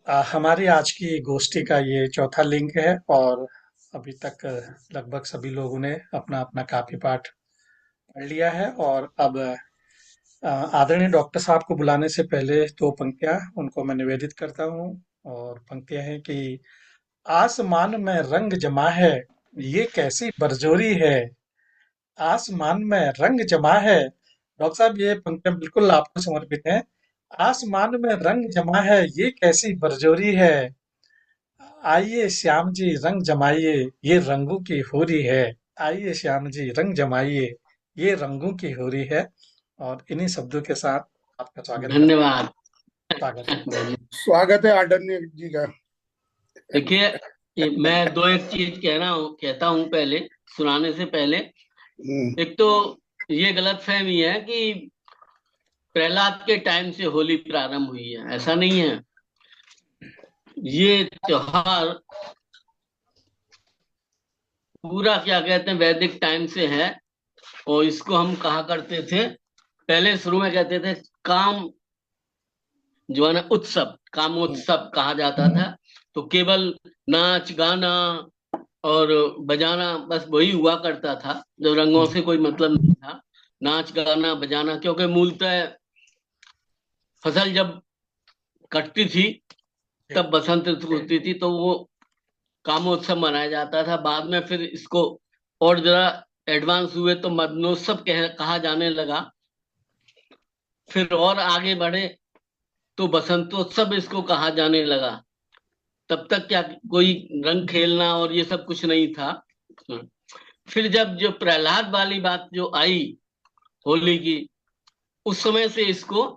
हमारी आज की गोष्ठी का ये चौथा लिंक है और अभी तक लगभग सभी लोगों ने अपना अपना कापी पाठ पढ़ लिया है और अब आदरणीय डॉक्टर साहब को बुलाने से पहले दो पंक्तियां उनको मैं निवेदित करता हूँ। और पंक्तियां हैं कि आसमान में रंग जमा है, ये कैसी बरजोरी है। आसमान में रंग जमा है। डॉक्टर साहब, ये पंक्तियां बिल्कुल आपको समर्पित हैं। आसमान में रंग जमा है, ये कैसी बरजोरी है। आइए श्याम जी रंग जमाइए, ये रंगों की होरी है। आइए श्याम जी रंग जमाइए, ये रंगों की होरी है। और इन्हीं शब्दों के साथ आपका स्वागत कर धन्यवाद। स्वागत है। स्वागत है आदरणीय जी का। देखिए, मैं दो एक चीज कहता हूँ पहले, सुनाने से पहले। हम्म, एक तो ये गलतफहमी है कि प्रहलाद के टाइम से होली प्रारंभ हुई है, ऐसा नहीं है। ये त्योहार पूरा क्या कहते हैं वैदिक टाइम से है। और इसको हम कहा करते थे, पहले शुरू में कहते थे काम, जो है ना, उत्सव, कामोत्सव कहा जाता था। तो केवल नाच गाना और बजाना, बस वही हुआ करता था। जब रंगों से कोई मतलब नहीं था, नाच गाना बजाना, क्योंकि मूलतः फसल जब कटती थी तब बसंत ऋतु होती थी, तो वो कामोत्सव मनाया जाता था। बाद में फिर इसको और जरा एडवांस हुए तो मदनोत्सव कहा जाने लगा। फिर और आगे बढ़े तो बसंतोत्सव इसको कहा जाने लगा। तब तक क्या कोई रंग खेलना और ये सब कुछ नहीं था। फिर जब जो प्रहलाद वाली बात जो आई होली की, उस समय से इसको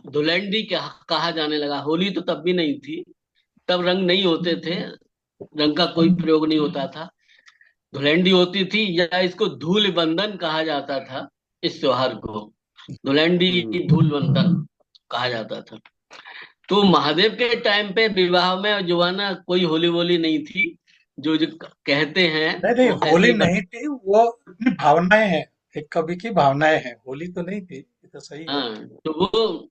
धुलंडी कहा जाने लगा। होली तो तब भी नहीं थी, तब रंग नहीं होते थे, रंग का कोई प्रयोग नहीं होता था। धुलंडी होती थी, या इसको धूल बंधन कहा जाता था। इस त्योहार को धुलंडी, धूल बंधन कहा जाता था। तो महादेव के टाइम पे विवाह में जो है ना, कोई होली वोली नहीं थी। जो कहते हैं नहीं नहीं, वो ऐसे होली ही नहीं थी, वो अपनी भावनाएं हैं। एक कवि की भावनाएं हैं, होली तो नहीं थी, ये तो सही है। हाँ, तो वो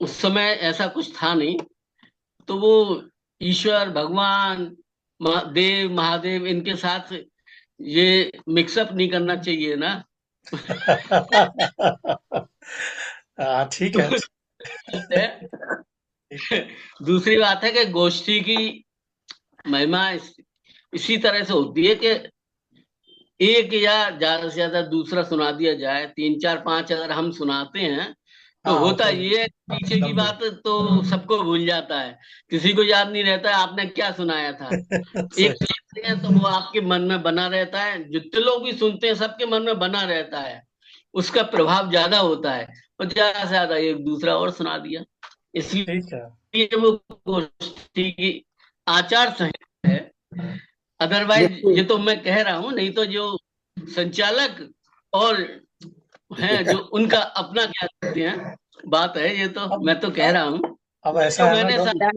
उस समय ऐसा कुछ था नहीं। तो वो ईश्वर भगवान, देव महादेव, इनके साथ ये मिक्सअप नहीं करना चाहिए ना। ठीक है। तो ठीक है। दूसरी बात है कि गोष्ठी की महिमा इसी तरह से होती है कि एक या ज्यादा से ज्यादा दूसरा सुना दिया जाए। तीन चार पांच अगर हम सुनाते हैं तो हाँ, होता तो ये है, पीछे की लंबे। बात तो सबको भूल जाता है। किसी को याद नहीं रहता है आपने क्या सुनाया था। एक सही। सुनाते हैं तो वो आपके मन में बना रहता है, जितने लोग भी सुनते हैं सबके मन में बना रहता है। उसका प्रभाव ज्यादा होता है। और ज्यादा से ज्यादा एक दूसरा और सुना दिया, ठीक है। इसलिए वो गोष्ठी की आचार संहिता है। अदरवाइज बिल्कुल। ये तो मैं कह रहा हूँ, नहीं तो जो संचालक और हैं, जो उनका अपना क्या कहते हैं बात है, ये तो अब मैं तो कह रहा हूँ। अब ऐसा तो है ना मैंने डॉक्टर।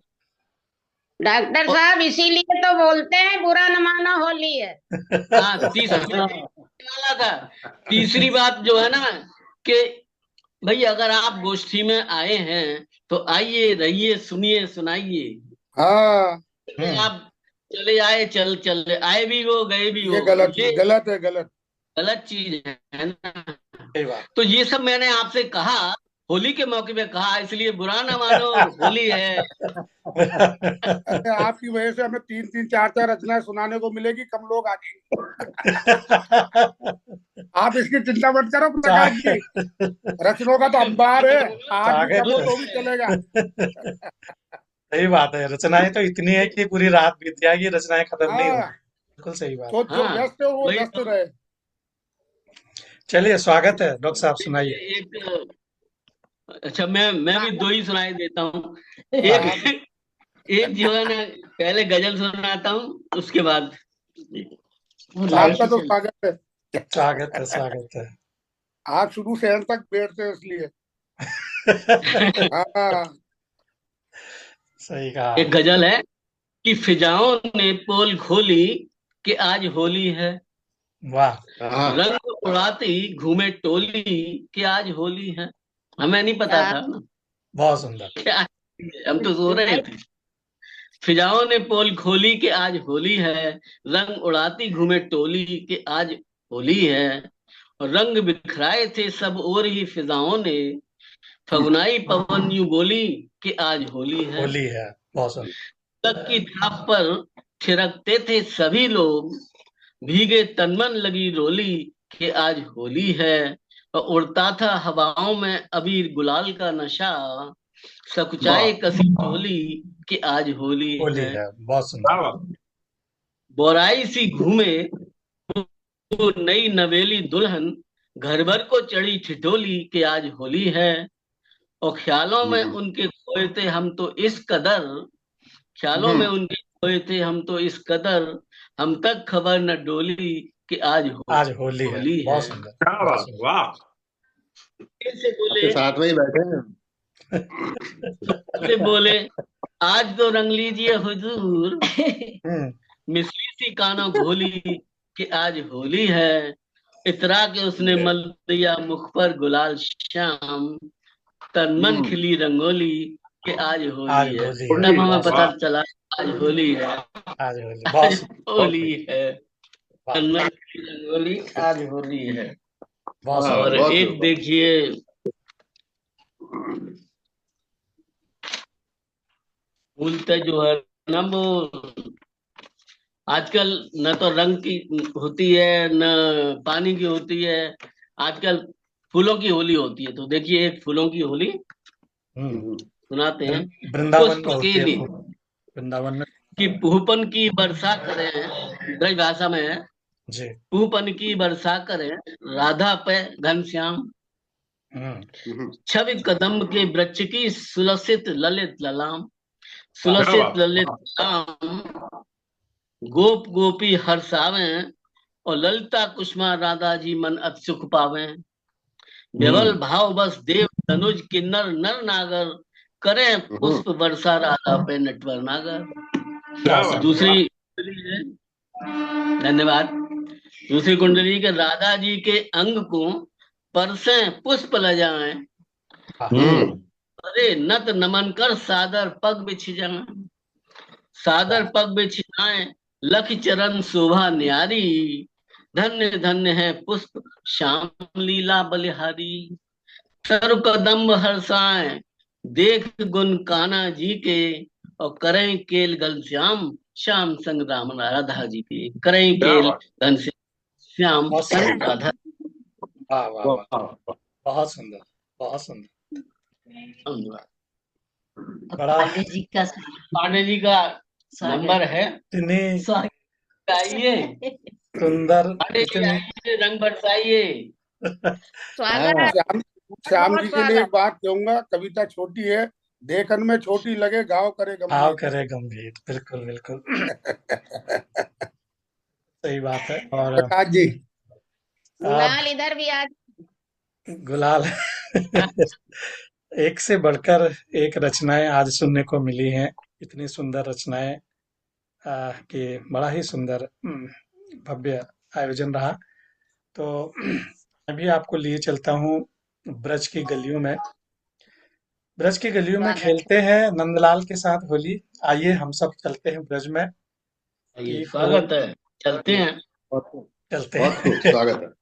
डॉक्टर साहब इसीलिए तो बोलते हैं बुरा न मानो होली है। हाँ, तीसरी वाला था। तीसरी बात जो है ना, कि भाई अगर आप गोष्ठी में आए हैं तो आइए, रहिए, सुनिए, सुनाइए। हाँ, आप चले आए, चले आए भी हो, गए भी ये हो, गलत ये गलत है, गलत। गलत चीज है ना। सही बात। तो ये सब मैंने आपसे कहा, होली के मौके पे कहा, इसलिए बुरा ना मानो, होली है। अरे आपकी वजह से हमें तीन तीन चार चार रचनाएं सुनाने को मिलेगी, कम लोग आ जाएंगे। आप इसकी चिंता मत करो प्रकाश जी, स्वागत। रचनों का तो अंबार है। आज भी स्वागत कहो है। तो भी चलेगा। सही बात है, रचनाएं तो इतनी है कि पूरी रात बीत जाएगी, रचनाएं खत्म नहीं हाँ, होंगी। बिल्कुल सही बात। तो जो हाँ, व्यस्त है वो वही व्यस्त तो। रहे। चलिए, स्वागत है डॉक्टर साहब, सुनाइए। एक, अच्छा, मैं भी दो ही सुनाई देता हूँ। एक आप एक जो है ना, पहले गजल सुनाता हूँ, उसके बाद वो लाइट आपका ही तो चल। स्वागत है। स्वागत है, स्वागत है। आप शुरू से एंड तक बैठते हैं इसलिए। हाँ, सही कहा। एक गजल है कि फिजाओं ने पोल खोली कि आज होली है। वाह। रंग उड़ाती घूमे टोली कि आज होली है। हमें नहीं पता हाँ, था ना बहुत सुंदर। क्या। हम तो सो रहे थे। फिजाओं ने पोल खोली कि आज होली है, रंग उड़ाती घूमे टोली कि आज होली है। और रंग बिखराए थे सब और ही फिजाओं ने, फगुनाई पवन यूं बोली कि आज होली है। होली है। बहुत सुंदर। तक की छाप पर थिरकते थे सभी लोग, भीगे तनमन लगी रोली कि आज होली है। और उड़ता था हवाओं में अबीर गुलाल का नशा, सकुचाए कसी चोली कि आज होली होली है। है। बहुत सुंदर। बोराई सी घूमे वो नई नवेली दुल्हन, घर भर को चढ़ी ठिठोली कि आज होली है। और ख्यालों में उनके खोए थे हम तो इस कदर, ख्यालों में उनके खोए थे हम तो इस कदर, हम तक खबर न डोली कि आज आज होली है। होली बहुत है। सुंदर। क्या बहुत बात है, सुंदर। वाह। कैसे आपके बोले, साथ में ही बैठे हैं। कैसे बोले, आज तो रंग लीजिए हुजूर, हम्म। मिसरी सी कानों घोली कि आज होली है। इतरा के उसने मल दिया मुख पर गुलाल शाम, तन मन खिली रंगोली कि आज आज होली है। होली है। तब हमें बहुत पता वाह। सुंदर। चला आज होली है। आज होली। बहुत आज सुंदर। होली है। वाह। तन मन खिली रंगोली आज होली है। बहुत हाँ, और सुंदर। बहुत एक खूब। देखिए, बोलते जो है ना वो, आजकल न तो रंग की होती है न पानी की होती है, आजकल फूलों की होली होती है। तो देखिए एक फूलों की होली हम्म। सुनाते हैं। वृंदावन पुष्प में होती है केली खूब। वृंदावन में। की पुहपन की वर्षा करें, ब्रज भाषा में है, जी। पुहपन की वर्षा करें राधा पे घनश्याम, हम्म। छवि कदम्ब के वृक्ष की सुलसित ललित ललाम, वाह। क्या सुलसित बात है, ललित वाह। ललाम, गोप गोपी हर्षावें। और ललिता कुष्मा राधा जी मन अति सुख पावे। विवल भाव बस देव तनुज किन्नर नर नागर, करें पुष्प वर्षा राधा पे नटवर नागर। क्या बहुत बात है, सुंदर। वाह। दूसरी कुंडली है, धन्यवाद। दूसरी कुंडली के राधा जी के अंग को परसे पुष्प लजाएं, वाह। अरे नत नमन कर सादर पग बिछ जाएं, सादर वाह। पग बिछाएं, लख चरण शोभा न्यारी, धन्य धन्य है पुष्प श्याम लीला बलिहारी। सर्व कदम्ब हर्षाएं, देख गुण कान्हा जी के, और करें केल घनश्याम श्याम संग राम राधा जी के, करें क्या केल बात। घनश्याम बहुत संग सुंदर। राधा। वाह वाह वाह। वाह। बहुत सुंदर। बहुत सुंदर। धन्यवाद। बड़ा पांडे जी का, पांडे जी का नंबर है, इतनी स्वागत आइए, सुंदर। पांडे जी इतनी आइए, रंग बरसाइए। स्वागत, श्याम श्याम बहुत जी के लिए एक स्वागत। बात कहूंगा, कविता छोटी है, देखन में छोटी लगे गाँव करे भाव गंभीर। करे गंभीर। बिल्कुल बिल्कुल। सही बात है। और प्रकाश जी। आप गुलाल इधर भी आज। गुलाल। एक से बढ़कर एक रचनाएं आज सुनने को मिली हैं। इतनी सुंदर रचनाएं कि बड़ा ही सुंदर भव्य आयोजन रहा। तो मैं भी आपको लिए चलता हूँ ब्रज की गलियों में। ब्रज की गलियों में स्वागत। खेलते हैं नंदलाल के साथ होली। आइए हम सब चलते हैं ब्रज में आइए, कि स्वागत है, चलते हैं। बहुत खूब, चलते बहुत खूब, हैं। स्वागत है।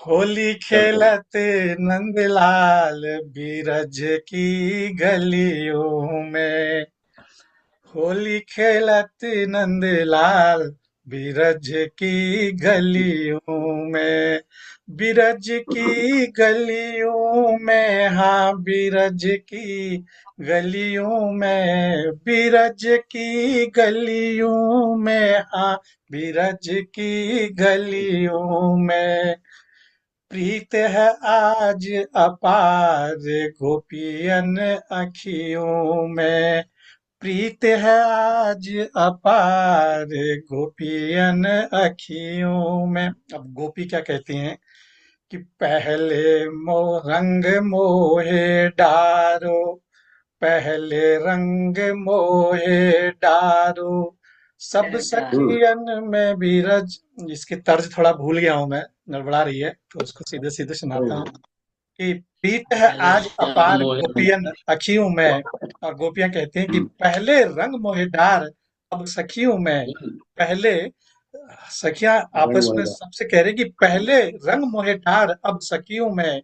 होली चलते हैं। खेलत नंदलाल बीरज की गलियों में। होली खेलत नंदलाल बीरज की गलियों में। बीरज की गलियों में, हाँ बीरज की गलियों में। बीरज की गलियों में, हाँ बीरज की गलियों में। प्रीत है आज अपार गोपियन अखियों में। प्रीत है आज अपार गोपियन अखियों में। अब गोपी क्या कहती हैं कि पहले रंग मोहे डारो, पहले रंग मोहे डारो, सब सखियन में बीरज। इसकी तर्ज थोड़ा भूल गया हूं मैं, गड़बड़ा रही है, तो उसको सीधे सीधे सुनाता हूँ कि पीत है पहले आज श्याम अपार मोहे गोपियन अखियों में। और गोपियां कहती हैं कि पहले रंग मोहेदार अब सखियों में। पहले सखियां आपस में सबसे कह रही कि पहले रंग मोहेदार अब सखियों में,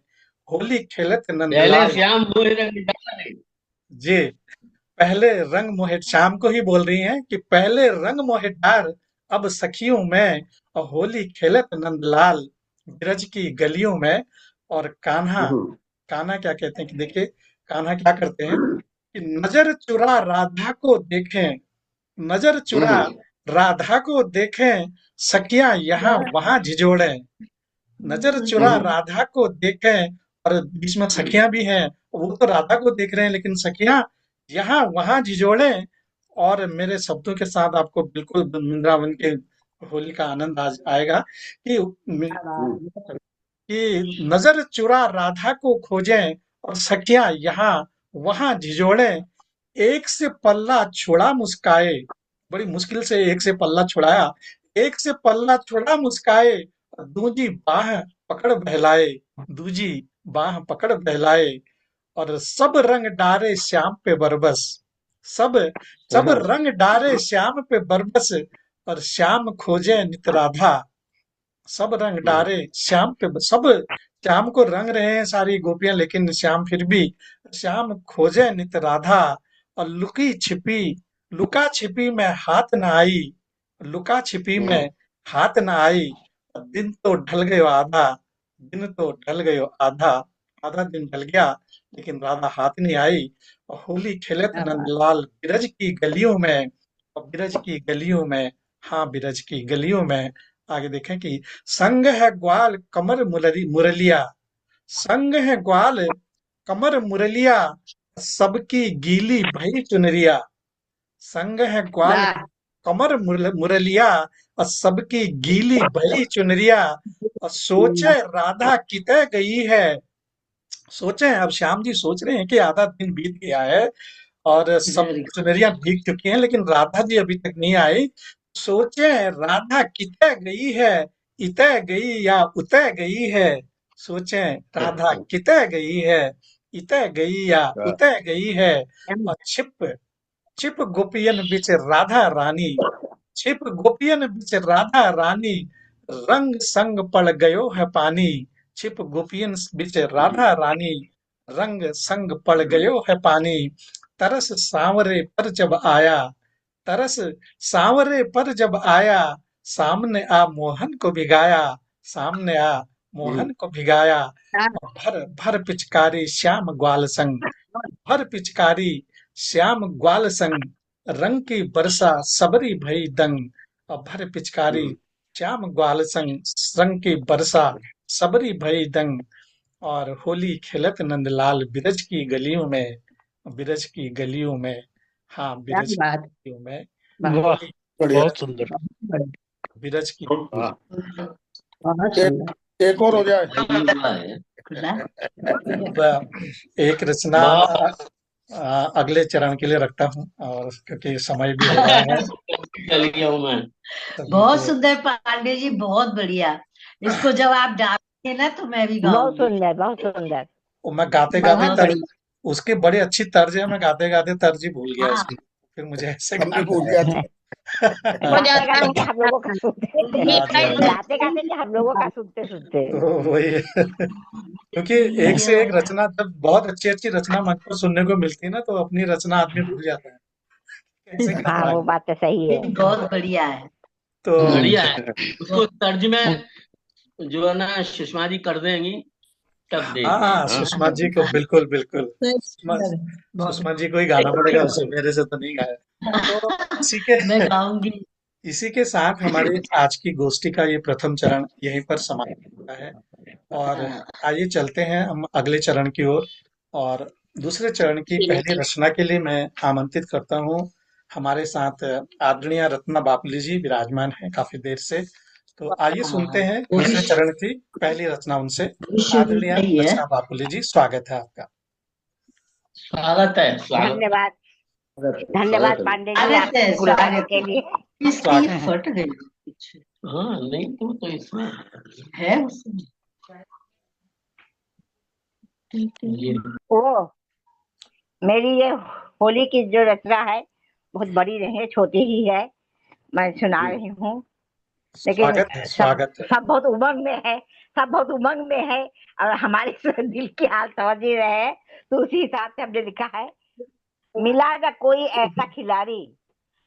होली खेलत पहले नंदलाल। श्याम मोहे रंग डाले। जी, पहले रंग मोहे शाम को ही बोल रही हैं कि पहले रंग मोहेदार अब सखियों में, और होली खेलत नंदलाल ब्रज की गलियों में। और कान्हा, कान्हा क्या कहते हैं कि देखिए कान्हा क्या करते हैं कि नजर चुरा राधा को देखें, नजर चुरा राधा को देखें, सखियां यहाँ वहां झिझोड़े। नजर चुरा राधा को देखें, और बीच में सखियां भी हैं, वो तो राधा को देख रहे हैं लेकिन सखियां यहाँ वहां झिझोड़े। और मेरे शब्दों के साथ आपको बिल्कुल वृंदावन के होली का आनंद आज आएगा कि नजर चुरा राधा को खोजें, और सखियां यहाँ वहां झिझोड़े। एक से पल्ला छुड़ा मुस्काए, बड़ी मुश्किल से एक से पल्ला छुड़ाया, एक से पल्ला छुड़ा मुस्काए, और दूजी बाह पकड़ बहलाए, दूजी बाह पकड़ बहलाए। और सब रंग डारे श्याम पे बरबस, सब सब रंग डारे श्याम पे बरबस, और श्याम खोजे नित राधा। सब रंग डारे श्याम पे, सब श्याम को रंग रहे हैं सारी गोपियां, लेकिन श्याम फिर भी श्याम खोजे नित राधा। और लुकी छिपी, लुका छिपी में हाथ न आई, लुका छिपी में हाथ न आई। दिन तो ढल गयो आधा, दिन तो ढल गयो आधा, आधा दिन ढल गया लेकिन राधा हाथ नहीं आई। और होली खेलत नंदलाल ब्रज की गलियों में, और ब्रज की गलियों में, हाँ ब्रज की गलियों में। आगे देखें कि संग है ग्वाल कमर मुरलिया, संग है ग्वाल कमर मुरलिया, सबकी गीली भई चुनरिया। संग है ग्वाल कमर मुरलिया, और सबकी गीली भई चुनरिया। और सोचे राधा किते गई है, सोचे अब श्याम जी सोच रहे हैं कि आधा दिन बीत गया है और सब चुनरियां भीग चुकी हैं लेकिन राधा जी अभी तक नहीं आई। सोचे राधा किते गई है, इते गई या उते गई है। सोचे राधा किते गई है, इते गई या उते गई है। और छिप छिप गोपियन बिच राधा रानी, छिप गोपियन बिच राधा रानी, रंग संग पड़ गयो है पानी। छिप गोपियन बिच राधा रानी, रंग संग पड़ गयो है पानी। तरस सांवरे पर जब आया, तरस सांवरे पर जब आया, सामने आ मोहन को भिगाया, सामने आ मोहन को भिगाया। भर भर पिचकारी श्याम ग्वाल संग, भर पिचकारी श्याम ग्वाल संग, रंग की बरसा सबरी भई दंग। और भर पिचकारी श्याम ग्वाल संग, रंग की बरसा सबरी भई दंग। और होली खेलत नंदलाल ब्रज की गलियों में, ब्रज की गलियों में, हाँ ब्रज की गलियों में। वाह, बढ़िया। बहुत सुंदर। ब्रज की एक और हो जाए। अब एक रचना अगले चरण के लिए रखता हूँ, और क्योंकि समय भी हो रहा है। गलियों में बहुत सुंदर पांडे जी, बहुत बढ़िया। इसको जब आप डालेंगे ना तो मैं भी बहुत गाऊंगी। सुंदर, बहुत सुंदर। और मैं गाते गाते बहुत तर्ज, बढ़िया। उसकी बड़ी अच्छी तर्ज है, मैं गाते गाते तर्ज ही भूल गया हाँ। उसकी, फिर मुझे ऐसे हम भी गाना भूल है। गया था। हो गाते जाता गाते है। क्या हम लोगों का सुनते, गाते गाते क्या हम लोगों का सुनते सुनते। तो वही क्योंकि एक से एक रचना, जब बहुत अच्छी अच्छी रचना मन को सुनने को मिलती है ना, तो अपनी रचना आदमी भूल जाता है कैसे हाँ, गाना वो है। बात तो सही है। बहुत बढ़िया है। तो बढ़िया है। उसको तर्जुमे जो है ना सुषमा जी कर देंगी तब हाँ देखते हाँ, हैं। सुषमा जी को बिल्कुल बिल्कुल, सुषमा जी को ही गाना पड़ेगा उसे, मेरे से तो नहीं गाया। तो इसी के मैं गाऊंगी। इसी के साथ हमारी आज की गोष्ठी का ये प्रथम चरण यहीं पर समाप्त होता है। और आइए चलते हैं हम अगले चरण की ओर। और दूसरे चरण की पहली रचना के लिए मैं आमंत्रित करता हूँ, हमारे साथ आदरणीय रत्ना बापुली जी विराजमान हैं काफी देर से। तो आइए सुनते हैं दूसरे चरण की पहली रचना उनसे। आदरणीय रत्ना बापुली जी, स्वागत है आपका। स्वागत है, स्वागत। धन्यवाद, धन्यवाद पांडे जी आपके बुलाने के लिए। इसकी फट गई कुछ हाँ नहीं तो इसमें है उसमें। ओ मेरी ये होली की जो रचना है बहुत बड़ी नहीं है, छोटी ही है, मैं सुना रही हूँ। लेकिन स्वागत है, सब स्वागत है। सब बहुत उमंग में है, सब बहुत उमंग में है और हमारे दिल की हाल समझ ही रहे हैं, तो उसी हिसाब से हमने लिखा है। मिला न कोई ऐसा खिलाड़ी,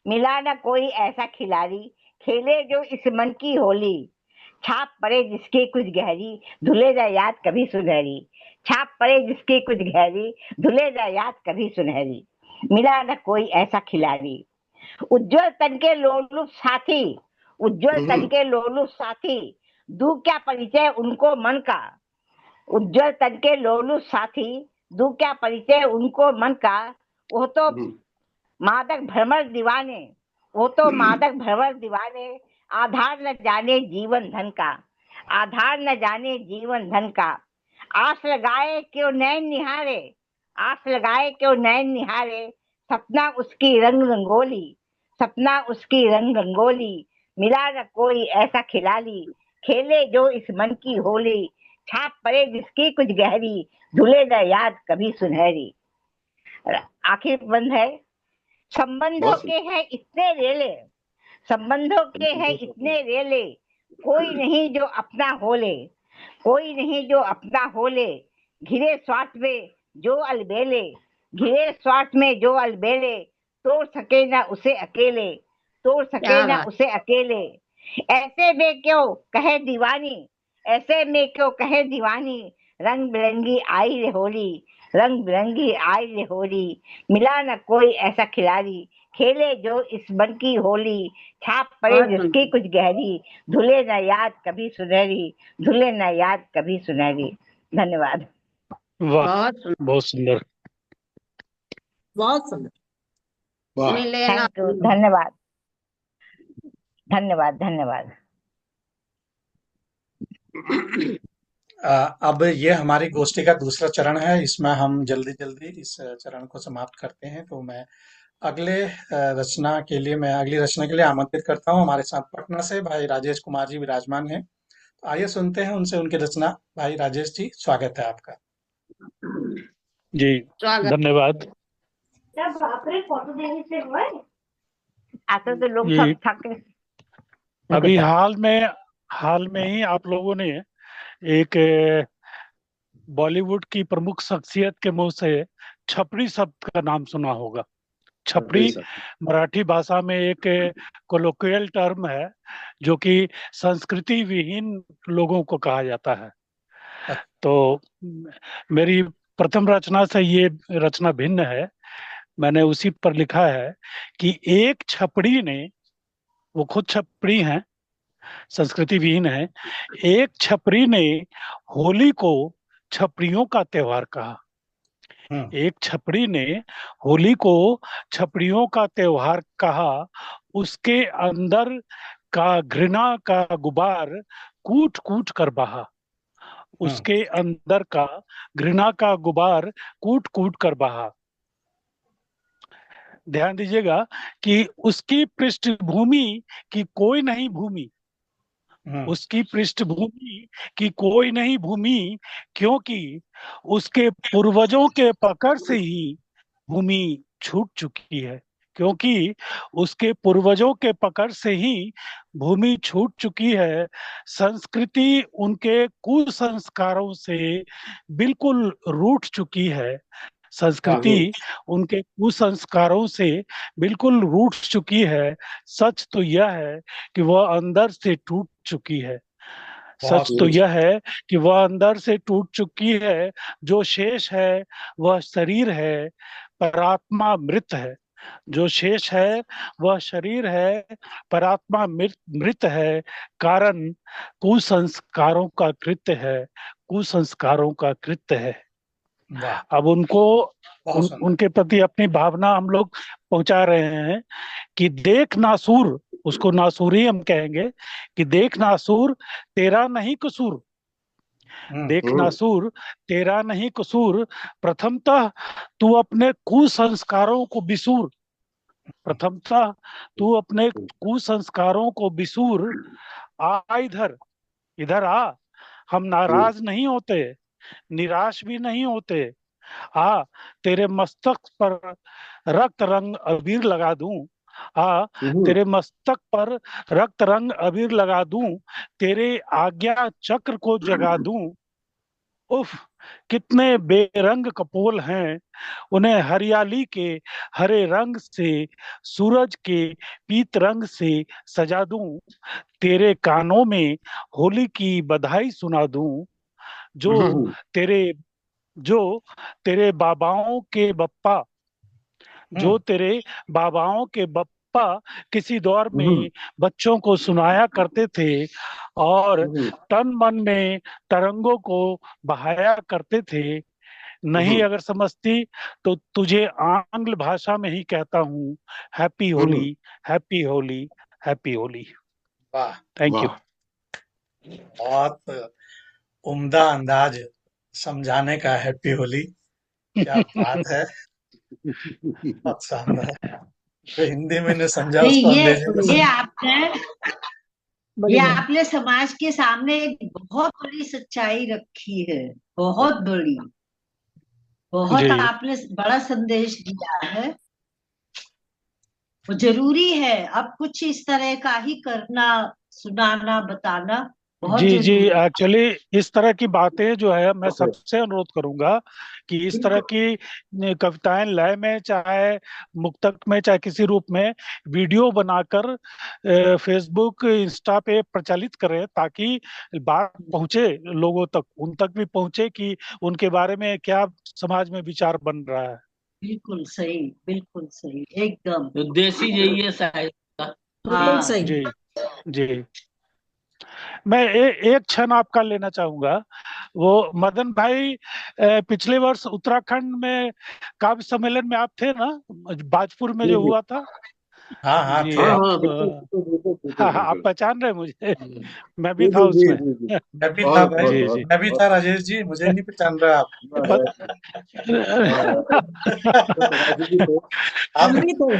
मिला न कोई ऐसा खिलाड़ी, खेले जो इस मन की होली, छाप पड़े जिसकी कुछ गहरी, धुले न याद कभी सुनहरी, छाप पड़े जिसकी कुछ गहरी, धुले न याद कभी सुनहरी, मिला न कोई ऐसा खिलाड़ी। उज्जवल तन के लोलुप साथी, उज्जवल तन के लोलुप साथी, दू क्या परिचय उनको मन का, उज्जवल तन के लोलुप साथी, दू क्या परिचय उनको मन का, वो तो मादक भ्रमर दीवाने, वो तो मादक भ्रमर दीवाने, आधार न जाने जीवन धन का, आधार न जाने जीवन धन का, आस लगाए क्यों नैन निहारे, आस लगाए क्यों नैन निहारे, सपना उसकी रंग रंगोली, सपना उसकी रंग रंगोली, मिला न कोई ऐसा खिलाड़ी, खेले जो इस मन की होली, छाप पड़े जिसकी कुछ गहरी, धुले न याद कभी सुनहरी। आखिर बंद है। संबंधों के हैं इतने रेले, संबंधों के हैं इतने रेले, कोई नहीं जो अपना होले, कोई नहीं जो अपना होले, घिरे स्वार्थ में जो अलबेले, घिरे स्वार्थ में जो अलबेले, तोड़ सके ना उसे अकेले, तोड़ सके क्या ना बात। उसे अकेले, ऐसे में क्यों कहे दीवानी, ऐसे में क्यों कहे दीवानी, रंग बिरंगी आई रे होली, रंग बिरंगी आई रे होली, मिला न कोई ऐसा खिलाड़ी, खेले जो इस मन की होली, छाप पड़े बहुत जिसकी सुंदर। कुछ गहरी, धुले न याद कभी सुनहरी, धुले न याद कभी सुनहरी। धन्यवाद। वाह, बहुत सुंदर, बहुत सुंदर। बहुत सुंदर। वाह। मिले ना। थैंक यू, धन्यवाद, धन्यवाद, धन्यवाद। अब ये हमारी गोष्ठी का दूसरा चरण है। इसमें हम जल्दी जल्दी इस चरण को समाप्त करते हैं। तो मैं अगले रचना के लिए मैं अगली रचना के लिए आमंत्रित करता हूँ। हमारे साथ पटना से भाई राजेश कुमार जी विराजमान हैं। तो आइए सुनते हैं उनसे उनकी रचना। भाई राजेश जी, स्वागत है आपका। जी, स्वागत। धन्यवाद। आते तो लोग ये थक अभी हाल में ही आप लोगों ने एक बॉलीवुड की प्रमुख शख्सियत के मुंह से छपरी शब्द का नाम सुना होगा। छपरी मराठी भाषा में एक कोलोकियल टर्म है जो कि संस्कृति विहीन लोगों को कहा जाता है। तो मेरी प्रथम रचना से ये रचना भिन्न है। मैंने उसी पर लिखा है कि एक छपड़ी ने, वो खुद छपड़ी हैं, संस्कृति विहीन है, एक छपरी ने होली को छपरियों का त्योहार कहा। एक छपरी ने होली को छपरियों का त्योहार कहा। उसके अंदर का घृणा का गुबार कूट कूट कर बहा। उसके अंदर का घृणा का गुबार कूट कूट कर बहा। ध्यान दीजिएगा कि उसकी पृष्ठभूमि की कोई नहीं भूमि, उसकी पृष्ठभूमि की कोई नहीं भूमि, क्योंकि उसके पूर्वजों के पकड़ से ही भूमि छूट चुकी है, क्योंकि उसके पूर्वजों के पकड़ से ही भूमि छूट चुकी है। संस्कृति उनके कुसंस्कारों से बिल्कुल रूठ चुकी है। संस्कृति उनके कुसंस्कारों से बिल्कुल रूठ चुकी है। सच तो यह है कि वह अंदर से टूट चुकी है। सच तो यह है कि वह अंदर से टूट चुकी है। जो शेष है वह शरीर है, पर आत्मा मृत है। जो शेष है वह शरीर है, पर आत्मा मृत है। कारण कुसंस्कारों का कृत्य है, कुसंस्कारों का कृत्य है। अब उनके प्रति अपनी भावना हम लोग पहुंचा रहे हैं कि देख नासूर, उसको नासूरी हम कहेंगे, कि देख नासूर तेरा नहीं कसूर, देख नासूर तेरा नहीं कसूर, प्रथमतः तू अपने कुसंस्कारों को बिसूर, प्रथमतः तू अपने कुसंस्कारों को बिसूर। आ इधर, इधर आ, हम नाराज नहीं होते, निराश भी नहीं होते। हाँ, तेरे मस्तक पर रक्त रंग अबीर लगा दूं। हाँ, तेरे मस्तक पर रक्त रंग अबीर लगा दूं, तेरे आज्ञा चक्र को जगा दूं। उफ, कितने बेरंग कपोल हैं, उन्हें हरियाली के हरे रंग से, सूरज के पीत रंग से सजा दूं। तेरे कानों में होली की बधाई सुना दूं। जो तेरे जो तेरे बाबाओं के बप्पा जो तेरे बाबाओं के बप्पा किसी दौर में बच्चों को सुनाया करते थे और तन मन में तरंगों को बहाया करते थे। नहीं अगर समझती तो तुझे आंग्ल भाषा में ही कहता हूँ, happy Holi, happy Holi, happy Holi. वाह, थैंक यू। बहुत उम्दा अंदाज समझाने का। हैप्पी होली, क्या बात है, बहुत शानदार। जो हिंदी में नहीं समझा नहीं, उसको ये अंग्रेजी में ये समझा। आपने ये बढ़िया। आपने समाज के सामने एक बहुत बड़ी सच्चाई रखी है, बहुत बड़ी, बहुत जी आपने बड़ा संदेश दिया है। वो जरूरी है, अब कुछ इस तरह का ही करना, सुनाना, बताना बहुत जी जी, जरूरी है। एक्चुअली इस तरह की बातें जो है मैं सबसे अनुरोध करूंगा कि इस तरह बिल्कुल की कविताएं लय में, चाहे मुक्तक में, चाहे किसी रूप में वीडियो बनाकर फेसबुक इंस्टा पे प्रचलित करें, ताकि बात पहुंचे लोगों तक, उन तक भी पहुंचे कि उनके बारे में क्या समाज में विचार बन रहा है। बिल्कुल सही, बिल्कुल सही, एकदम। तो देसी यही है साहित्य का। बिल्कुल हाँ, सही। जी जी। मैं एक क्षण आपका लेना चाहूंगा। वो मदन भाई, पिछले वर्ष उत्तराखंड में काव्य सम्मेलन में आप थे ना, बाजपुर में जो हुआ था। हाँ हाँ, जी थे हाँ आप। हाँ, आप, बिल्कुल बिल्कुल बिल्कुल बिल्कुल हाँ हाँ, आप बिल्कुल। पहचान रहे हैं मुझे। मैं भी था बिल्कुल जी उसमें। जी जी। मैं भी था बहुत भाई, बहुत जी बहुत जी। मैं भी बहुत। था राजेश जी, मुझे नहीं पहचान रहा आप। पत, तो राजू जी थे। हम आप, भी थे,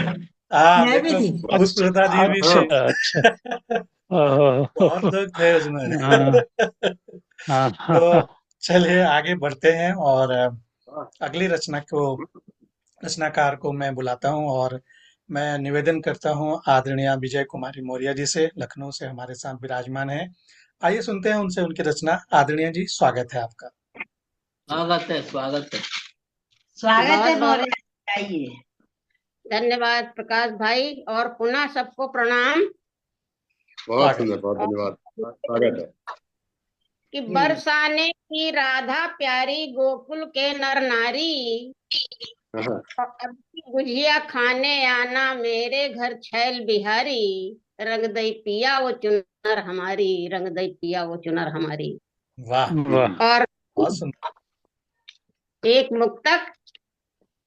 हाँ मैं भी देखो, थी। अच्छा पुष्पलता जी भी अच्छा थे। अच्छा। हाँ बहुत लोग थे उसमें। हाँ हाँ तो चलिए आगे बढ़ते हैं, और हाँ, अगली रचनाकार को मैं बुलाता हूँ, और मैं निवेदन करता हूँ आदरणीय विजय कुमारी मौर्य जी से, लखनऊ से हमारे साथ विराजमान है। आइए सुनते हैं उनसे उनकी रचना। आदरणीय जी, स्वागत है आपका। स्वागत है, स्वागत है। स्वागत बहुत है बहुत मौर्य, आइए। धन्यवाद प्रकाश भाई, और पुनः सबको प्रणाम। बहुत स्वागत। सुंदर, बहुत और धन्यवाद, स्वागत है। कि हम्म, बरसाने की राधा प्यारी, गोकुल के नर नारी, हाँ, और अब की गुजिया खाने आना मेरे घर छैल बिहारी। रंग दई पिया वो चुनर हमारी, रंग दई पिया वो चुनर हमारी। वाह, वाह। और बहुत सुंदर। एक मुक्तक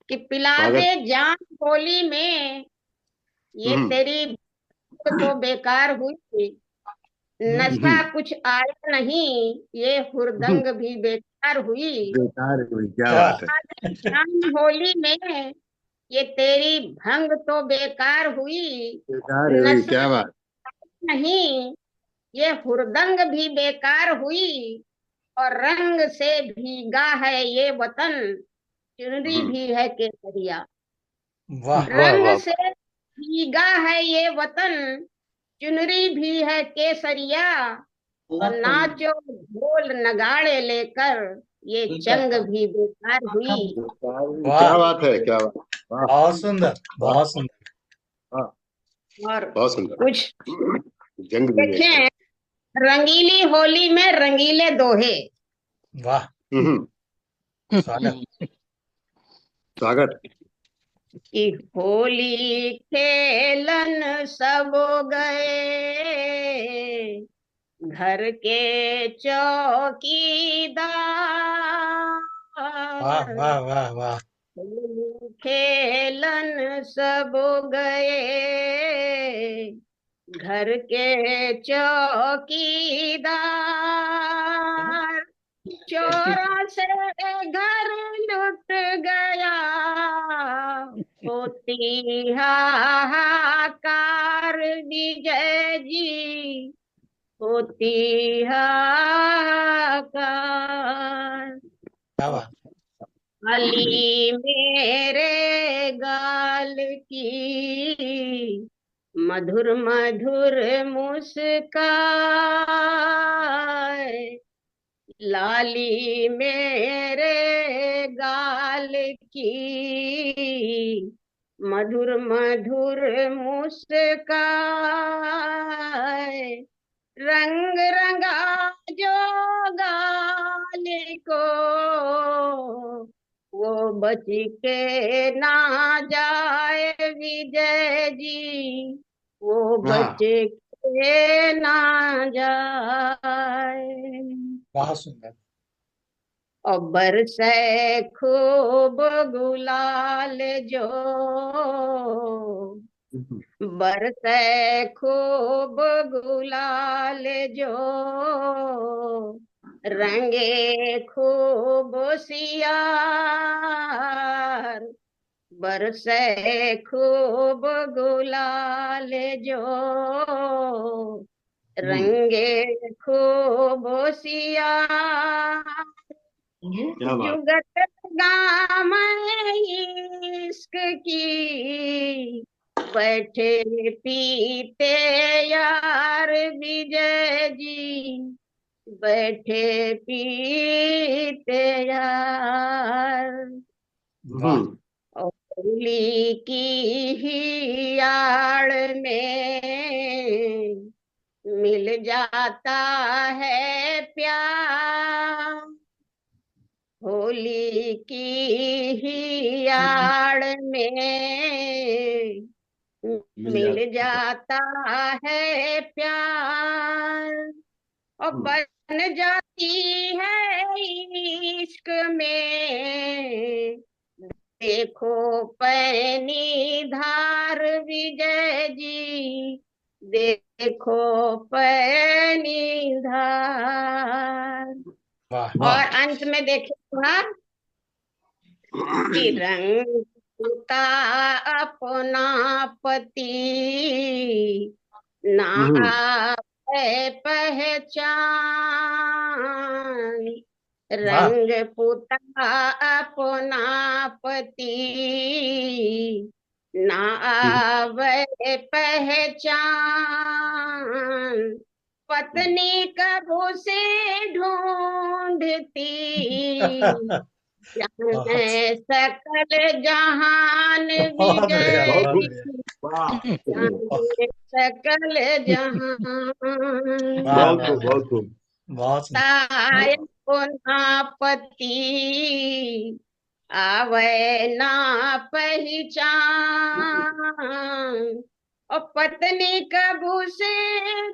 कि पिला दे स्वागत। जान होली में, ये हम्म तेरी भूख तो बेकार हुई। नशा हम्म कुछ आया नहीं, ये हम्म। हुरदंग भी बेकार हुई। बेकार हुई, क्या क्या? बात है। जान होली में, ये तेरी भंग तो बेकार हुई। बेकार हुई, नशा क्या बात। नहीं, ये हुरदंग भी बेकार हुई। और रंग से भीगा है ये वतन, चुनरी हम्म भी है केसरिया। वाह, वाह रंग वाह। से भीगा है ये वतन, चुनरी भी है केसरिया। और नाचो ढोल नगाड़े लेकर, ये चंग भी बेकार हुई। बेकार हुई, क्या वाह, बात है, क्या बात। वाह बहुत सुंदर, वाह। बहुत सुंदर। हाँ, और बहुत सुंदर। कुछ जंग भी है इसका। देखें, रंगीली होली में रंगीले दोहे। वाह, हम्म स्वागत। स्वागत। कि होली खेलन सब गए, घर के वाह चौकीदार। वाह वाह वाह। होली खेलन सब गए, घर के चौकीदार। चोरों से घर लुट गया, होती हाहाकार विजय जी, होती हाहाकार। क्या बात। अली मेरे गाल की मधुर मधुर मुस्कान, लाली मेरे गाल की मधुर मधुर मुस्कान, रंग रंगा जो गाल को वो बच के ना जाए विजय जी, वो बच के ना जाए। बहुत सुंदर। और बरसे खूब गुलाल जो, बरसे खूब गुलाल जो, रंगे खूब सियार, बरसे खूब गुलाल जो, रंगे खूब सियार, जुगत गाम इश्क की बैठे पीते यार विजय जी, बैठे पीते यार। होली की ही आड़ में मिल जाता है प्यार, होली की ही आड़ में मिल जाता है प्यार, और बन जाती है इश्क में देखो पैनी धार विजय जी, देखो पैनी धार। और अंत में देखिएगा कि रंग पुता अपना पति ना आवे पहचान, रंग पुता अपना पति ना आवे पहचान, पत्नी कबू से ढूंढती जाने सकल जहान विजय, जाने सकल जहान, पुना पति आवे ना पहचान, और पत्नी कबू से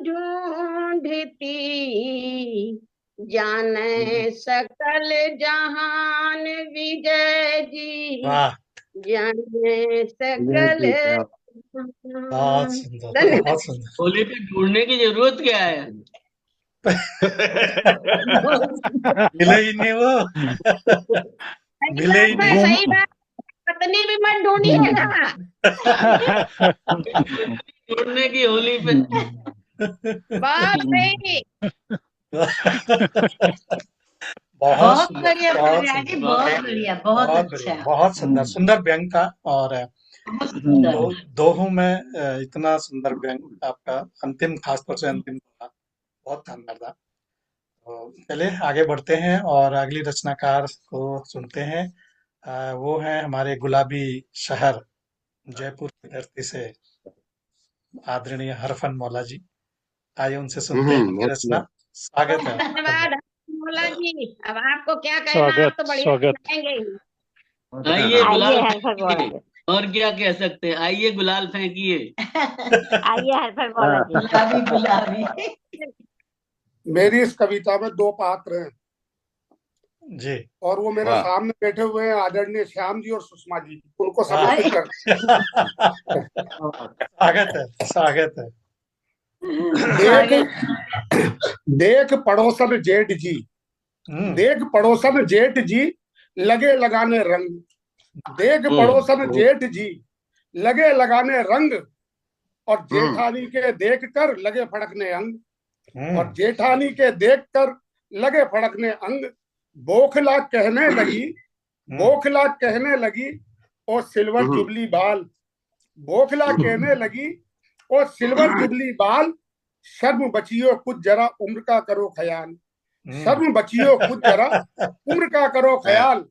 ढूंढती जाने सकल जहान विजय जी, जाने सकल। बहुत सुंदर, बहुत सुंदर। होली पे ढूंढने की जरूरत क्या है? मिले ही नहीं वो। मिले ही नहीं। सही बात, पत्नी भी मत ढूंढिएगा। ढूंढने की होली पे। बात सही। बहुत बढ़िया प्रज्ञा जी, बहुत बढ़िया, बहुत बहुत अच्छा, बहुत सुंदर, सुंदर व्यंग था। और दोहों में इतना सुंदर व्यंग आपका, अंतिम खासतौर से अंतिम था, बहुत शानदार था। तो चलिए आगे बढ़ते हैं और अगली रचनाकार को सुनते हैं। वो है हमारे गुलाबी शहर जयपुर की धरती से आदरणीय हरफन मौला जी। आइए उनसे सुनते हैं उनकी रचना। स्वागत है। धन्यवाद मौला जी। अब आपको क्या कहना, आप तो बढ़िया सुनाएंगे ही। आइए गुलाल हरफन मौला जी, और क्या कह सकते हैं, आइए गुलाल फेंकिए। आइए हरफन मौला जी। गुलाबी गुलाबी। मेरी इस कविता में दो पात्र हैं जी, और वो मेरे सामने बैठे हुए हैं आदरणीय श्याम जी और सुषमा जी, उनको समर्पित कर। स्वागत है, स्वागत है। देख पड़ोसन जेठ जी, देख पड़ोसन जेठ जी लगे लगाने रंग, देख पड़ोसन जेठ जी लगे लगाने रंग, और जेठानी के देख कर लगे फड़कने अंग, और जेठानी के देख कर लगे फड़कने अंग, बोखला कहने लगी, बोखला कहने लगी और सिल्वर जुबली बाल, बोखला कहने लगी और सिल्वर जुबली बाल, शर्म बचियो कुछ जरा उम्र का करो ख्याल, शर्म बचियो कुछ जरा उम्र का करो ख्याल।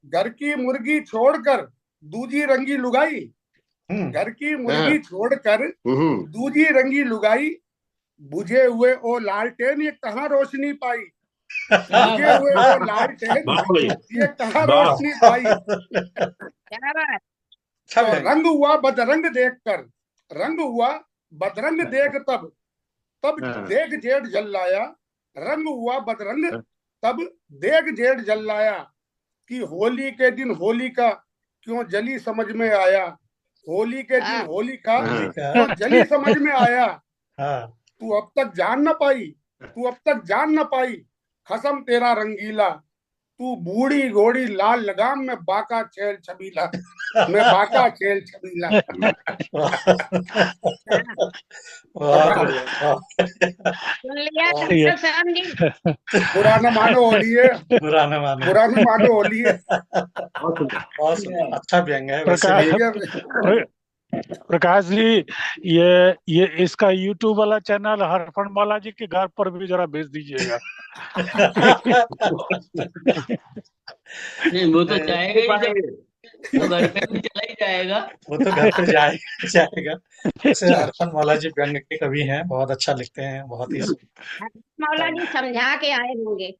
घर की मुर्गी छोड़कर दूजी रंगी लुगाई, घर की मुर्गी छोड़कर दूजी रंगी लुगाई, बुझे हुए ओ लालटेन ये कहाँ रोशनी पाई, बुझे हुए ओ लालटेन ये कहाँ रोशनी पाई। तो रंग हुआ बदरंग देखकर, रंग हुआ बदरंग देख तब, तब देख जेठ जल लाया, रंग हुआ बदरंग तब देख जेठ जल लाया, कि होली के दिन होली का क्यों जली समझ में आया, होली के दिन होली का क्यों जली समझ में आया। तू अब तक जान न पाई, तू अब तक जान न पाई, खसम तेरा रंगीला, तू बूढ़ी घोड़ी लाल लगाम में बाका छेल छबीला, मैं बाका छेल छबीला। सुन लिया डॉक्टर साहब जी, पुराना मानो होली है, पुराना मानो, पुराना मानो होली है। बहुत अच्छा व्यंग है वैसे। प्रकाश जी, ये इसका यूट्यूब वाला चैनल हरफन बालाजी के घर पर भी जरा भेज दीजिएगा। नहीं वो तो जाएगा ही, तो घर पे भी चला ही जाएगा, वो तो घर पे जाएगा। वैसे हरफन बालाजी व्यंग के कवि हैं, बहुत अच्छा लिखते हैं, बहुत ही मौला जी समझा के आए होंगे।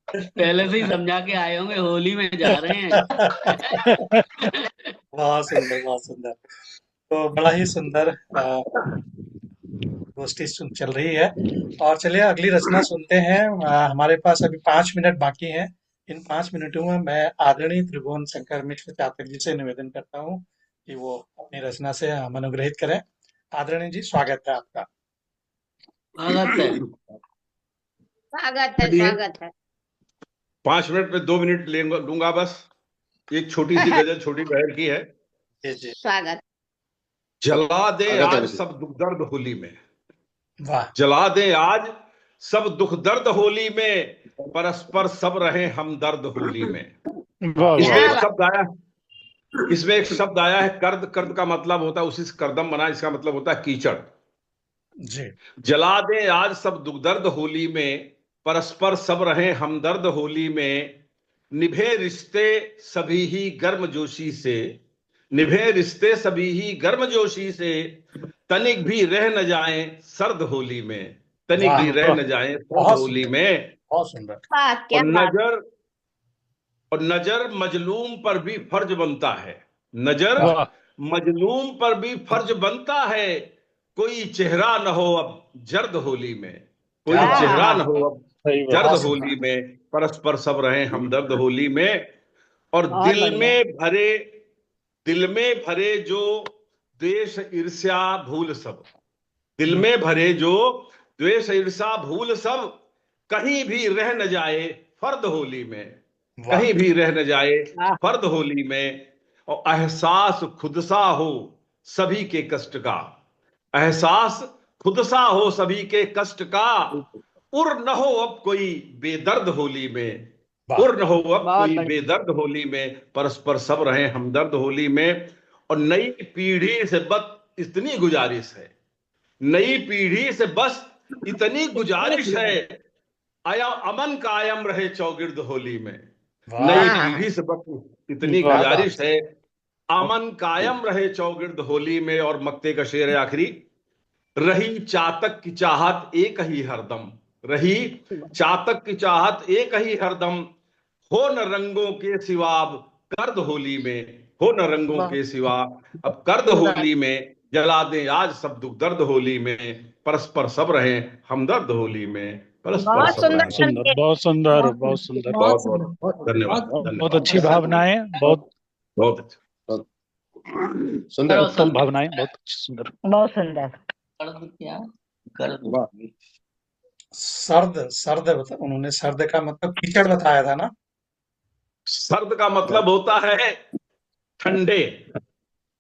पहले से ही समझा के आए होंगे, होली में जा रहे हैं। बहुत सुंदर, बहुत सुंदर। तो बड़ा ही सुंदर गोष्ठी चल रही है। और चलिए अगली रचना सुनते हैं। हमारे पास अभी 5 मिनट बाकी हैं। इन 5 मिनटों में मैं आदरणीय त्रिभुवन शंकर मिश्र चातक जी से निवेदन करता हूँ कि वो अपनी रचना से हम अनुग्रहित करें। आदरणीय जी, स्वागत है आपका। स्वागत है, स्वागत है, स्वागत है। 5 मिनट में 2 मिनट लूंगा बस। एक छोटी सी गजल छोटी बहर की है। जी। स्वागत। जला दे आज सब दुख दर्द होली में, वाह। जला दे आज सब दुख दर्द होली में, परस्पर सब रहे हमदर्द होली में। इसमें एक शब्द आया, इसमें एक शब्द आया है कर्द। कर्द का मतलब होता है, उसी से करदम बना, इसका मतलब होता है कीचड़ जी। जला दे आज सब दुख दर्द होली में, परस्पर सब रहे हमदर्द होली में, निभे रिश्ते सभी ही गर्मजोशी से, निभे रिश्ते सभी ही गर्मजोशी से, तनिक भी रह न जाए सर्द होली में, तनिक भी रह न जाए सर्द होली में। बहुत सुंदर। और नजर मजलूम पर भी फर्ज बनता है, नजर मजलूम पर भी फर्ज बनता है, कोई चेहरा न हो अब जर्द होली में, कोई चेहरा न हो अब जर्द होली में, परस्पर सब रहे हमदर्द होली में। और दिल में भरे जो द्वेष ईर्ष्या भूल सब, दिल में भरे जो द्वेष ईर्ष्या भूल सब, कहीं भी रह न जाए फर्द होली में, कहीं भी रह न जाए फर्द होली में। और एहसास खुद सा हो सभी के कष्ट का, एहसास खुद सा हो सभी के कष्ट का, उर न हो अब कोई बेदर्द होली में, उर न हो अब कोई बेदर्द होली में, परस्पर सब रहे हमदर्द होली में। और नई पीढ़ी से बस इतनी गुजारिश है, नई पीढ़ी से बस इतनी गुजारिश है, आया अमन कायम रहे चौगिर्द होली में, नई पीढ़ी से बस इतनी गुजारिश है, अमन कायम रहे चौगिर्द होली में। और मक्ते का शेर है आखिरी, रही चातक की चाहत एक ही हरदम, रही चातक की चाहत एक ही हरदम, हो न रंगों के सिवा अब कर्द होली में, हो न रंगों के सिवा अब कर्द होली में, जला दे आज सब दुख दर्द होली में, परस्पर सब रहे हमदर्द होली में, परस्पर सब रहे। सुंदर, बहुत सुंदर, बहुत सुंदर, बहुत धन्यवाद। बहुत अच्छी भावनाएं, बहुत बहुत सुंदर, उत्तम भावनाएं, बहुत सुंदर, बहुत सुंदर। सर्द, सर्द उन्होंने सर्द का मतलब कीचड़ बताया था ना। सर्द का मतलब होता है ठंडे,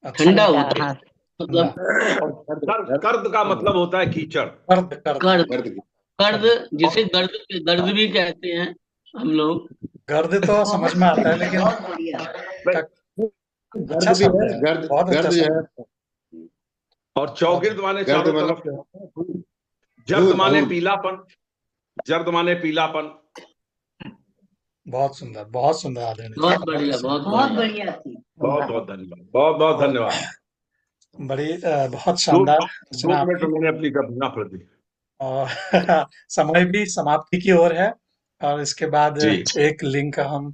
ठंडा होता है, मतलब कर्द का मतलब होता है कीचड़। कर्द, कर्द, गर्द, जिसे गर्द गर्द भी कहते हैं हम लोग। गर्द तो समझ में आता है, लेकिन बहुत बढ़िया। अच्छा गर्द भी शब्द है, है, गर्द बहुत अच्छा गर्द जो शब्द है। और चौगिर्द माने गर्द चारों मतलब तरफ, जर्द धूल, माने धूल। पीलापन, जर्द माने पीलापन। बहुत सुंदर, बहुत सुंदर आदरणीय। बहुत बढ़िया, बहुत बहुत बढ़िया। बढ़िया थी। बहुत बहुत धन्यवाद, बहुत बहुत धन्यवाद। बड़ी बहुत दो शानदार दो रचना मिनट आपकी। में मैंने अपनी कल्पना पढ़ दी। और समय भी समाप्ति की ओर है, और इसके बाद जी। एक लिंक हम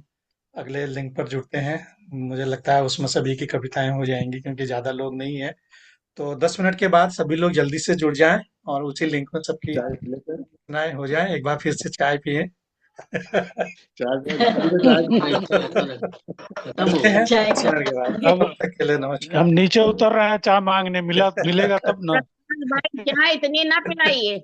अगले लिंक पर जुड़ते हैं। मुझे लगता है उसमें सभी की कविताएं हो जाएंगी, क्योंकि ज्यादा लोग नहीं है। तो 10 मिनट के बाद सभी लोग जल्दी से जुड़ जाएं, और उसी लिंक में सबकी चाय लेकर रचनाएं हो जाएं। एक बार फिर से चाय पिए। चाय चाय खत्म हो मिलते हैं चाय 10 मिनट के बाद। अब तब तक के लिए नमस्कार। हम नीचे उतर रहे हैं चाय मांगने, मिलेगा तब ना। भाई चाय इतनी ना पिलाइए।